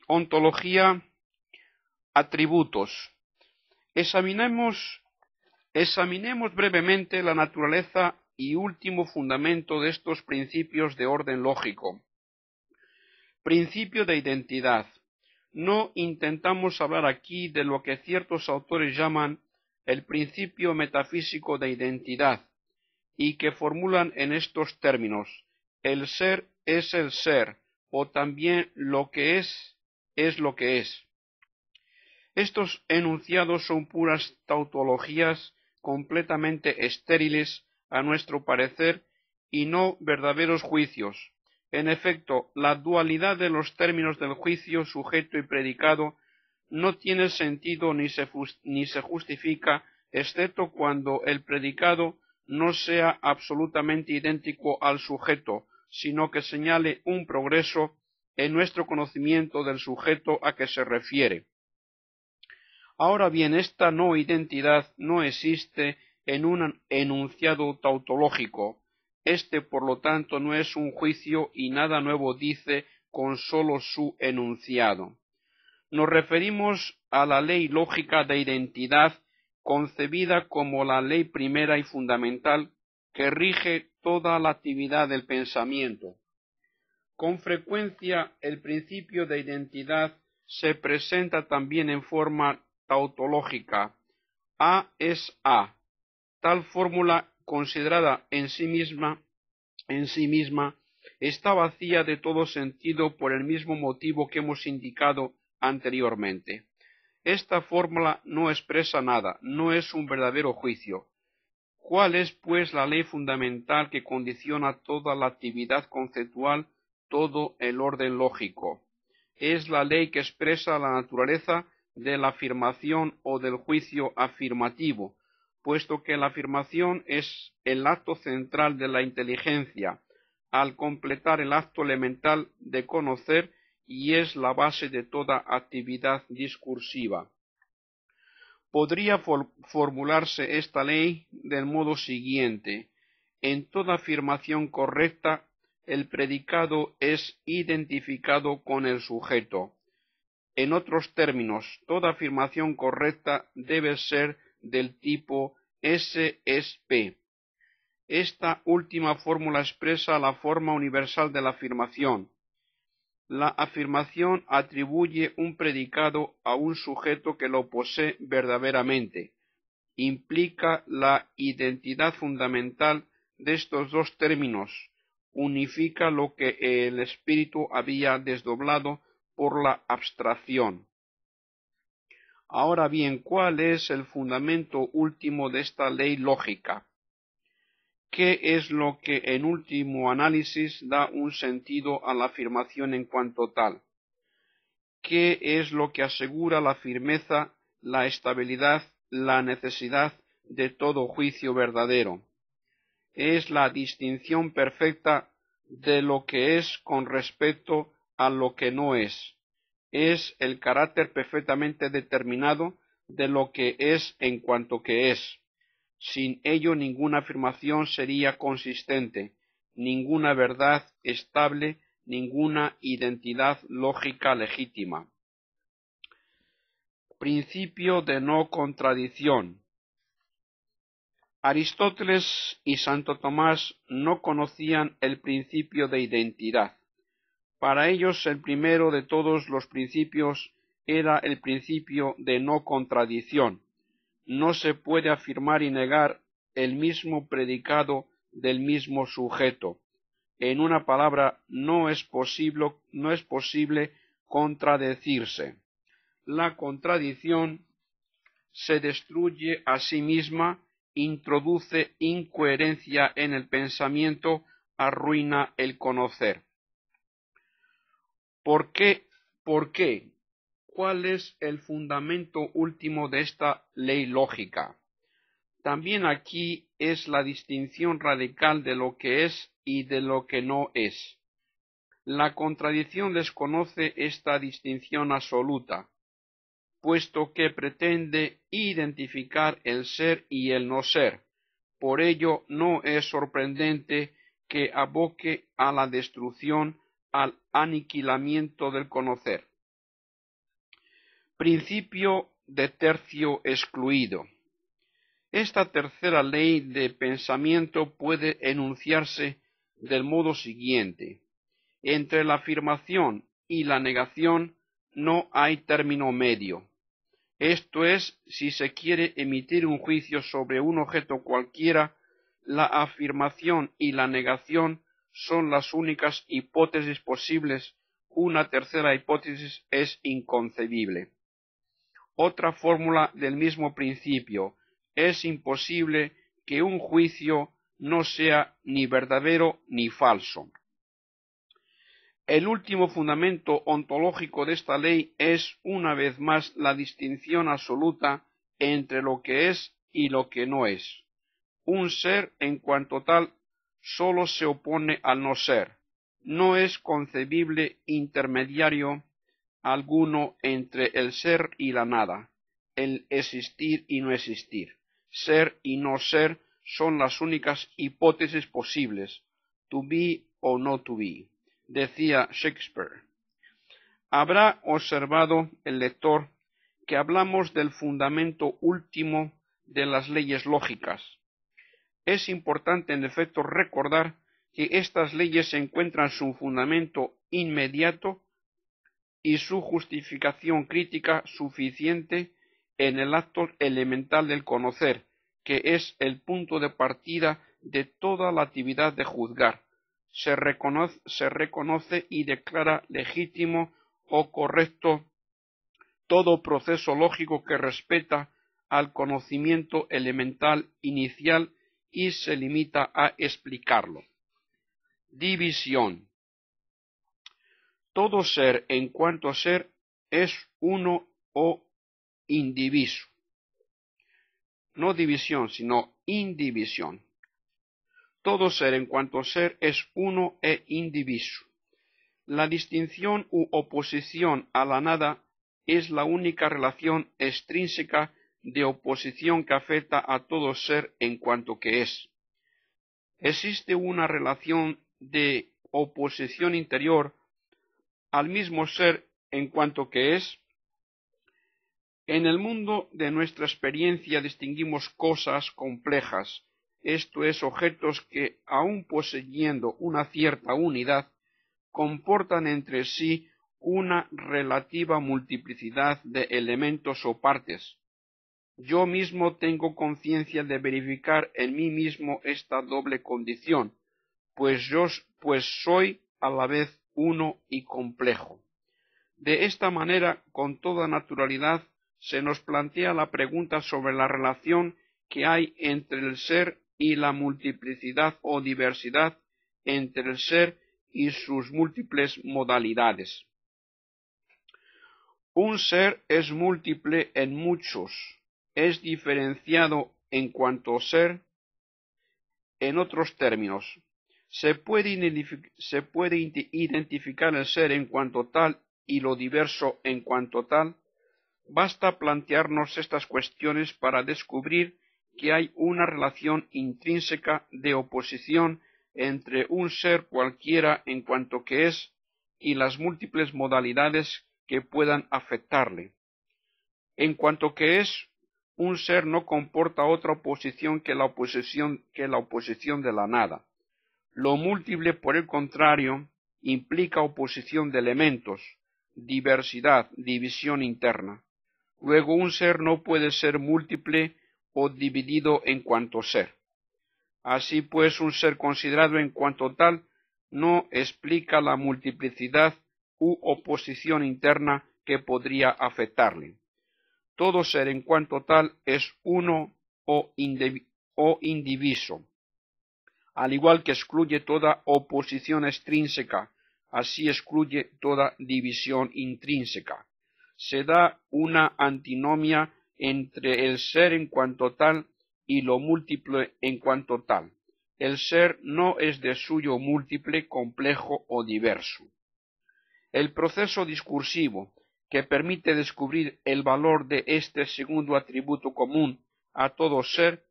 Ontología, atributos. Examinemos brevemente la naturaleza y último fundamento de estos principios de orden lógico. Principio de identidad. No intentamos hablar aquí de lo que ciertos autores llaman el principio metafísico de identidad, y que formulan en estos términos: el ser es el ser, o también lo que es lo que es. Estos enunciados son puras tautologías completamente estériles a nuestro parecer y no verdaderos juicios. En efecto, la dualidad de los términos del juicio sujeto y predicado no tiene sentido ni se justifica, excepto cuando el predicado no sea absolutamente idéntico al sujeto, sino que señale un progreso en nuestro conocimiento del sujeto a que se refiere. Ahora bien, esta no identidad no existe en un enunciado tautológico. Este, por lo tanto, no es un juicio y nada nuevo dice con sólo su enunciado. Nos referimos a la ley lógica de identidad, concebida como la ley primera y fundamental que rige toda la actividad del pensamiento. Con frecuencia, el principio de identidad se presenta también en forma tautológica. A es A. Tal fórmula, considerada en sí misma, está vacía de todo sentido por el mismo motivo que hemos indicado anteriormente. Esta fórmula no expresa nada, no es un verdadero juicio. ¿Cuál es, pues, la ley fundamental que condiciona toda la actividad conceptual, todo el orden lógico? Es la ley que expresa la naturaleza de la afirmación o del juicio afirmativo, puesto que la afirmación es el acto central de la inteligencia, al completar el acto elemental de conocer, y es la base de toda actividad discursiva. Podría formularse esta ley del modo siguiente: en toda afirmación correcta, el predicado es identificado con el sujeto. En otros términos, toda afirmación correcta debe ser del tipo S es P. Esta última fórmula expresa la forma universal de la afirmación. La afirmación atribuye un predicado a un sujeto que lo posee verdaderamente. Implica la identidad fundamental de estos dos términos. Unifica lo que el espíritu había desdoblado por la abstracción. Ahora bien, ¿cuál es el fundamento último de esta ley lógica? ¿Qué es lo que en último análisis da un sentido a la afirmación en cuanto tal? ¿Qué es lo que asegura la firmeza, la estabilidad, la necesidad de todo juicio verdadero? Es la distinción perfecta de lo que es con respecto a lo que no es. Es el carácter perfectamente determinado de lo que es en cuanto que es. Sin ello ninguna afirmación sería consistente, ninguna verdad estable, ninguna identidad lógica legítima. Principio de no contradicción. Aristóteles y Santo Tomás no conocían el principio de identidad. Para ellos el primero de todos los principios era el principio de no contradicción. No se puede afirmar y negar el mismo predicado del mismo sujeto. En una palabra, no es posible contradecirse. La contradicción se destruye a sí misma, introduce incoherencia en el pensamiento, arruina el conocer. ¿Por qué? ¿Cuál es el fundamento último de esta ley lógica? También aquí es la distinción radical de lo que es y de lo que no es. La contradicción desconoce esta distinción absoluta, puesto que pretende identificar el ser y el no ser. Por ello no es sorprendente que aboque a la destrucción, al aniquilamiento del conocer. Principio de tercio excluido. Esta tercera ley de pensamiento puede enunciarse del modo siguiente: entre la afirmación y la negación no hay término medio. Esto es, si se quiere emitir un juicio sobre un objeto cualquiera, la afirmación y la negación son las únicas hipótesis posibles. Una tercera hipótesis es inconcebible. Otra fórmula del mismo principio: es imposible que un juicio no sea ni verdadero ni falso. El último fundamento ontológico de esta ley es, una vez más, la distinción absoluta entre lo que es y lo que no es. Un ser, en cuanto tal, sólo se opone al no ser. No es concebible intermediario alguno entre el ser y la nada, el existir y no existir. Ser y no ser son las únicas hipótesis posibles, to be o no to be, decía Shakespeare. Habrá observado el lector que hablamos del fundamento último de las leyes lógicas. Es importante, en efecto, recordar que estas leyes encuentran su fundamento inmediato y su justificación crítica suficiente en el acto elemental del conocer, que es el punto de partida de toda la actividad de juzgar. Se reconoce y declara legítimo o correcto todo proceso lógico que respeta al conocimiento elemental inicial y se limita a explicarlo. División. Todo ser, en cuanto ser, es uno o indiviso. No división, sino indivisión. Todo ser, en cuanto ser, es uno e indiviso. La distinción u oposición a la nada es la única relación extrínseca de oposición que afecta a todo ser en cuanto que es. Existe una relación de oposición interior al mismo ser en cuanto que es. En el mundo de nuestra experiencia distinguimos cosas complejas, esto es, objetos que, aun poseyendo una cierta unidad, comportan entre sí una relativa multiplicidad de elementos o partes. Yo mismo tengo conciencia de verificar en mí mismo esta doble condición, pues soy a la vez uno y complejo. De esta manera, con toda naturalidad, se nos plantea la pregunta sobre la relación que hay entre el ser y la multiplicidad o diversidad entre el ser y sus múltiples modalidades. Un ser es múltiple en muchos, es diferenciado en cuanto ser. En otros términos, se puede identificar el ser en cuanto tal y lo diverso en cuanto tal. Basta plantearnos estas cuestiones para descubrir que hay una relación intrínseca de oposición entre un ser cualquiera en cuanto que es y las múltiples modalidades que puedan afectarle. En cuanto que es, un ser no comporta otra oposición que la oposición de la nada. Lo múltiple, por el contrario, implica oposición de elementos, diversidad, división interna. Luego, un ser no puede ser múltiple o dividido en cuanto ser. Así pues, un ser considerado en cuanto tal no explica la multiplicidad u oposición interna que podría afectarle. Todo ser en cuanto tal es uno o indiviso, al igual que excluye toda oposición extrínseca, así excluye toda división intrínseca. Se da una antinomia entre el ser en cuanto tal y lo múltiple en cuanto tal. El ser no es de suyo múltiple, complejo o diverso. El proceso discursivo que permite descubrir el valor de este segundo atributo común a todo ser